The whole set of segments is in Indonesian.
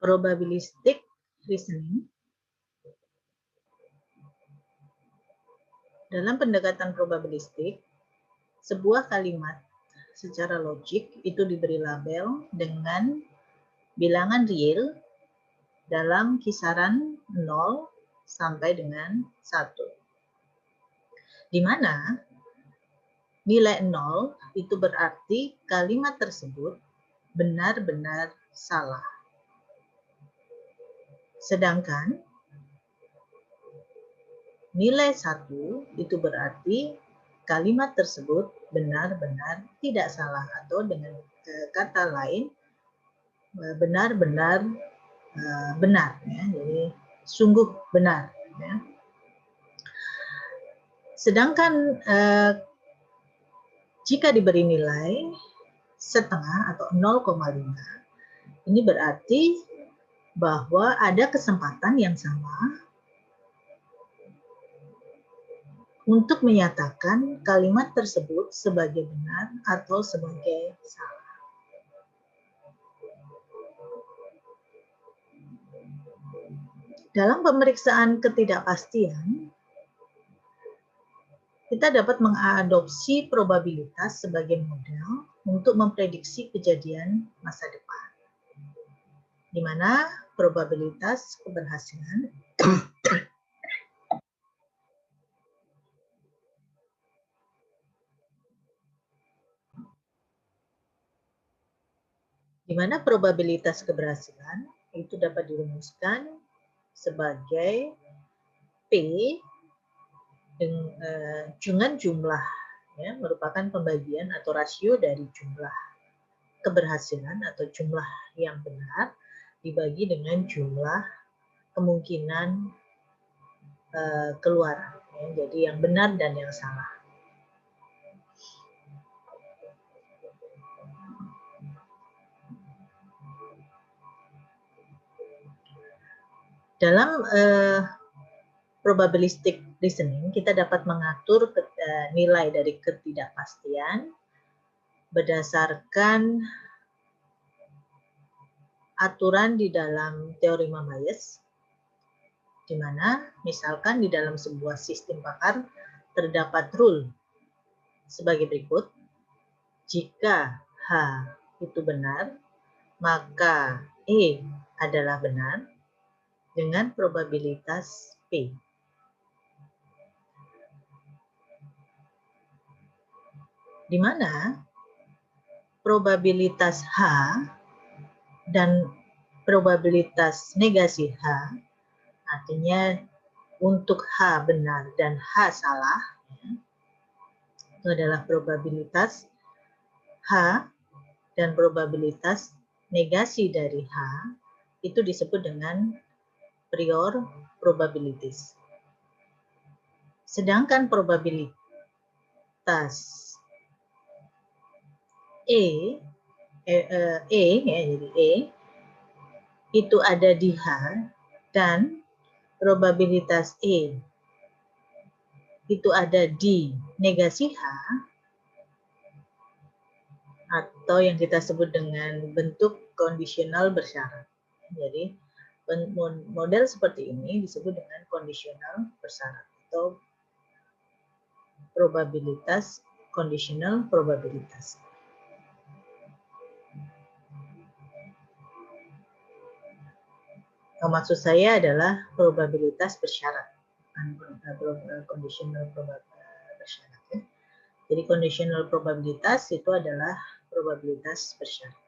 probabilistic reasoning. Dalam pendekatan probabilistik, sebuah kalimat secara logik itu diberi label dengan bilangan real dalam kisaran 0 sampai dengan 1. Di mana nilai 0 itu berarti kalimat tersebut benar-benar salah. Sedangkan nilai 1 itu berarti kalimat tersebut benar-benar tidak salah, atau dengan kata lain benar-benar benar, ya. Jadi sungguh benar, ya. Sedangkan jika diberi nilai setengah atau 0,5, ini berarti bahwa ada kesempatan yang sama untuk menyatakan kalimat tersebut sebagai benar atau sebagai salah. Dalam pemeriksaan ketidakpastian, kita dapat mengadopsi probabilitas sebagai model untuk memprediksi kejadian masa depan, di mana probabilitas keberhasilan keberhasilan itu dapat dirumuskan sebagai P dengan jumlah, ya, merupakan pembagian atau rasio dari jumlah keberhasilan atau jumlah yang benar dibagi dengan jumlah kemungkinan keluar, ya, jadi yang benar dan yang salah. Dalam probabilistic reasoning, kita dapat mengatur nilai dari ketidakpastian berdasarkan aturan di dalam teorema Bayes, di mana misalkan di dalam sebuah sistem pakar terdapat rule sebagai berikut: jika H itu benar, maka E adalah benar dengan probabilitas P. Di mana probabilitas H dan probabilitas negasi H, artinya untuk H benar dan H salah, itu adalah probabilitas H, dan probabilitas negasi dari H itu disebut dengan prior probabilities. Sedangkan probabilitas E itu ada di H, dan probabilitas E itu ada di negasi H, atau yang kita sebut dengan bentuk kondisional bersyarat. Jadi model seperti ini disebut dengan kondisional bersyarat atau probabilitas conditional probabilitas. Maksud saya adalah probabilitas bersyarat, conditional probabilitas bersyarat. Ya. Jadi conditional probabilitas itu adalah probabilitas bersyarat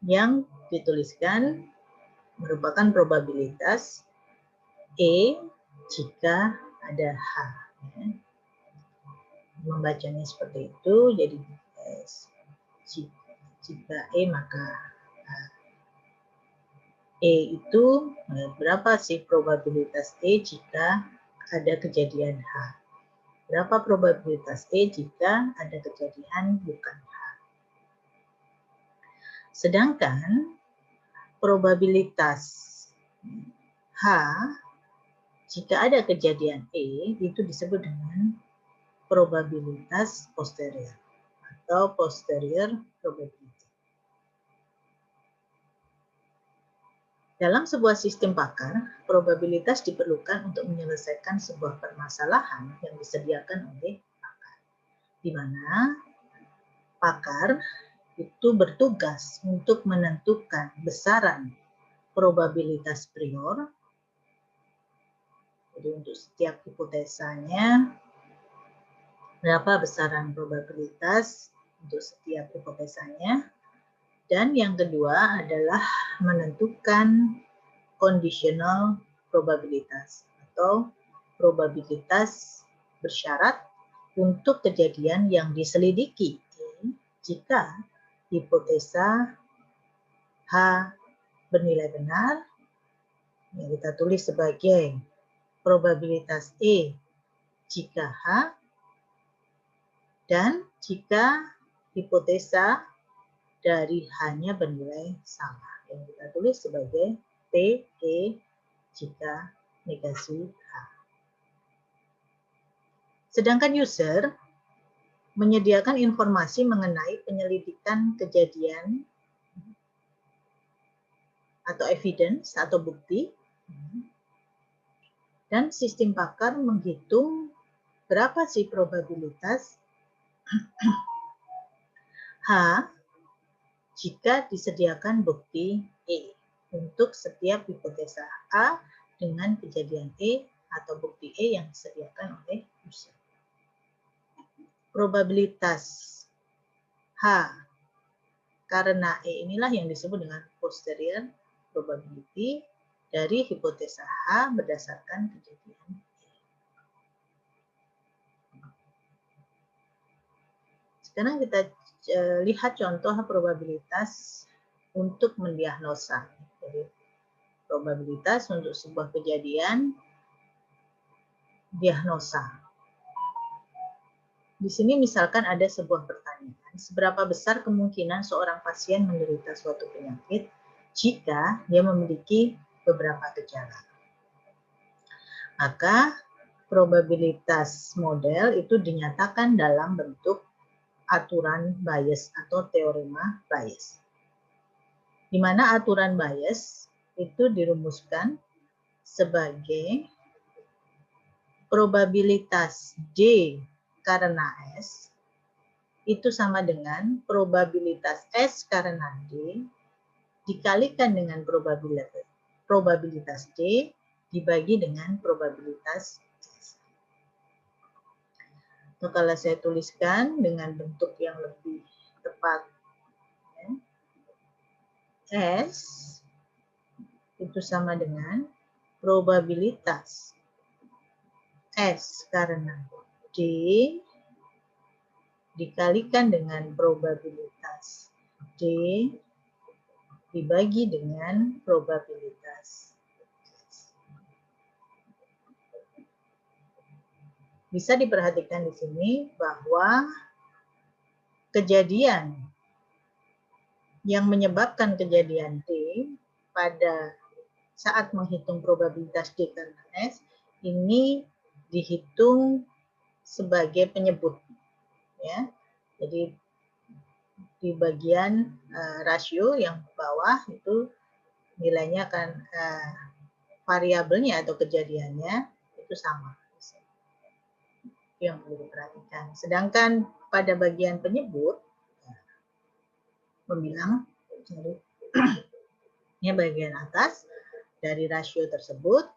yang dituliskan merupakan probabilitas E jika ada H. Ya. Membacanya seperti itu, jadi jika E maka E itu berapa sih probabilitas E jika ada kejadian H? Berapa probabilitas E jika ada kejadian bukan H? Sedangkan probabilitas H jika ada kejadian E itu disebut dengan probabilitas posterior atau posterior probability. Dalam sebuah sistem pakar, probabilitas diperlukan untuk menyelesaikan sebuah permasalahan yang disediakan oleh pakar, di mana pakar itu bertugas untuk menentukan besaran probabilitas prior. Jadi untuk setiap hipotesanya, berapa besaran probabilitas untuk setiap hipotesanya. Dan yang kedua adalah menentukan conditional probabilitas atau probabilitas bersyarat untuk kejadian yang diselidiki jika hipotesa H bernilai benar, yang kita tulis sebagai probabilitas E jika H, dan jika hipotesa dari H-nya bernilai salah, yang kita tulis sebagai PE jika negasi H. Sedangkan user menyediakan informasi mengenai penyelidikan kejadian atau evidence atau bukti, dan sistem pakar menghitung berapa sih probabilitas H jika disediakan bukti E untuk setiap hipotesa A dengan kejadian E atau bukti E yang disediakan oleh user. Probabilitas H karena E inilah yang disebut dengan posterior probability dari hipotesa H berdasarkan kejadian E. Sekarang kita lihat contoh probabilitas untuk mendiagnosa. Jadi, probabilitas untuk sebuah kejadian diagnosa. Di sini misalkan ada sebuah pertanyaan, seberapa besar kemungkinan seorang pasien menderita suatu penyakit jika dia memiliki beberapa gejala? Maka probabilitas model itu dinyatakan dalam bentuk aturan Bayes atau teorema Bayes. Di mana aturan Bayes itu dirumuskan sebagai probabilitas D karena S itu sama dengan probabilitas S karena D dikalikan dengan probabilitas D dibagi dengan probabilitas S. Nah, kalau saya tuliskan dengan bentuk yang lebih tepat, S itu sama dengan probabilitas S karena D dikalikan dengan probabilitas D dibagi dengan probabilitas S. Bisa diperhatikan di sini bahwa kejadian yang menyebabkan kejadian D pada saat menghitung probabilitas D karena S ini dihitung sebagai penyebut, ya. Jadi di bagian rasio yang bawah itu nilainya akan variabelnya atau kejadiannya itu sama. Itu yang perlu diperhatikan. Sedangkan pada bagian penyebut membilang ini bagian atas dari rasio tersebut.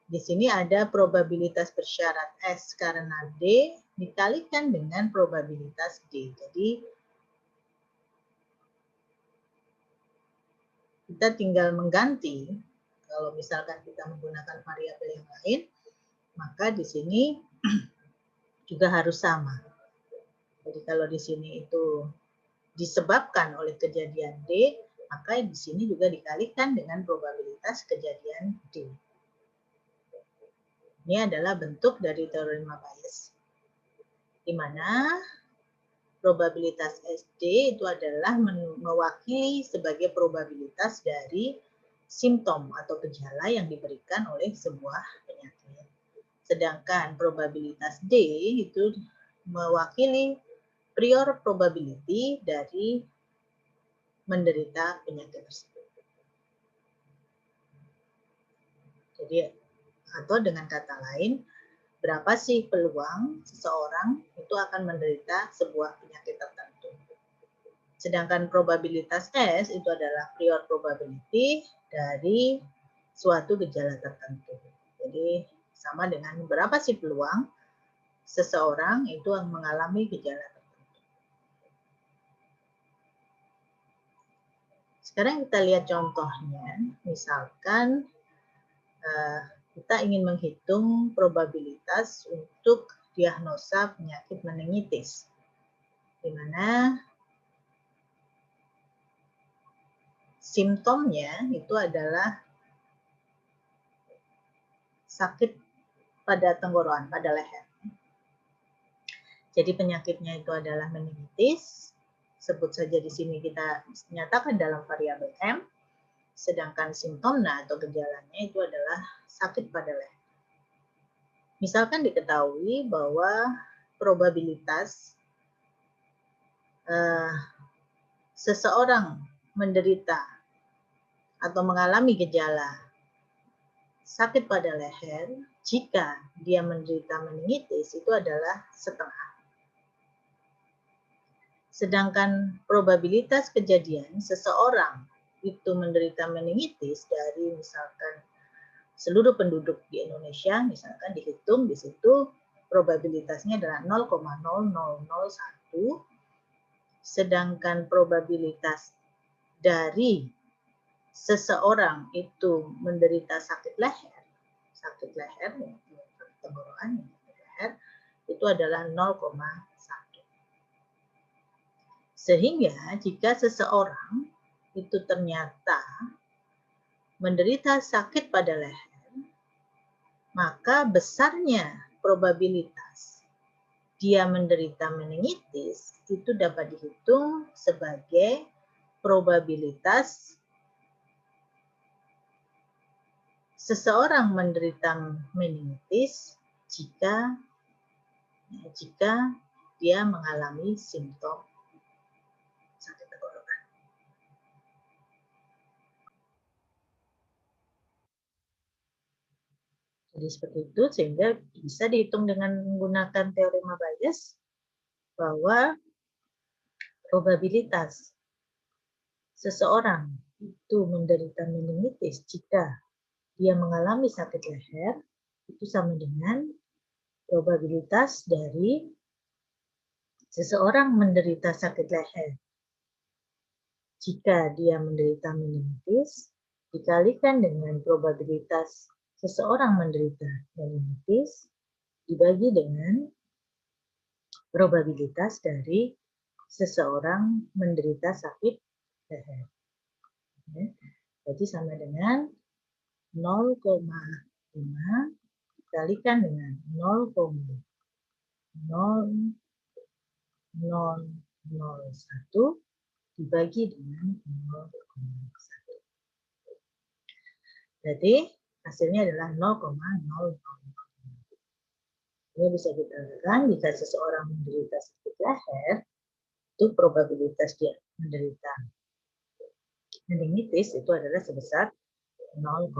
Di sini ada probabilitas bersyarat S karena D dikalikan dengan probabilitas D. Jadi kita tinggal mengganti, kalau misalkan kita menggunakan variabel yang lain, maka di sini juga harus sama. Jadi kalau di sini itu disebabkan oleh kejadian D, maka di sini juga dikalikan dengan probabilitas kejadian D. Ini adalah bentuk dari teorema Bayes, di mana probabilitas SD itu adalah mewakili sebagai probabilitas dari simptom atau gejala yang diberikan oleh sebuah penyakit. Sedangkan probabilitas D itu mewakili prior probability dari menderita penyakit tersebut. Jadi, atau dengan kata lain, berapa sih peluang seseorang itu akan menderita sebuah penyakit tertentu. Sedangkan probabilitas S itu adalah prior probability dari suatu gejala tertentu. Jadi sama dengan berapa sih peluang seseorang itu mengalami gejala tertentu. Sekarang kita lihat contohnya, misalkan kita ingin menghitung probabilitas untuk diagnosa penyakit meningitis, di mana simptomnya itu adalah sakit pada tenggorokan, pada leher. Jadi penyakitnya itu adalah meningitis, sebut saja di sini kita nyatakan dalam variabel M, sedangkan simptomnya atau gejalanya itu adalah sakit pada leher. Misalkan diketahui bahwa probabilitas seseorang menderita atau mengalami gejala sakit pada leher jika dia menderita meningitis itu adalah setengah. Sedangkan probabilitas kejadian seseorang itu menderita meningitis dari misalkan seluruh penduduk di Indonesia, misalkan dihitung di situ probabilitasnya adalah 0,0001, sedangkan probabilitas dari seseorang itu menderita sakit leher tenggorokan leher itu adalah 0,1. Sehingga jika seseorang itu ternyata menderita sakit pada leher, maka besarnya probabilitas dia menderita meningitis itu dapat dihitung sebagai probabilitas seseorang menderita meningitis jika dia mengalami simptom sakit tenggorokan. Jadi seperti itu, sehingga bisa dihitung dengan menggunakan teorema Bayes bahwa probabilitas seseorang itu menderita meningitis jika dia mengalami sakit leher itu sama dengan probabilitas dari seseorang menderita sakit leher jika dia menderita meningitis dikalikan dengan probabilitas seseorang menderita meningitis dibagi dengan probabilitas dari seseorang menderita sakit leher. Jadi sama dengan 0,5 dikalikan dengan 0,0001 dibagi dengan 0,1. Jadi hasilnya adalah 0,00. Ini bisa kita katakan jika seseorang menderita sakit leher, itu probabilitas dia menderita meningitis itu adalah sebesar 0,00.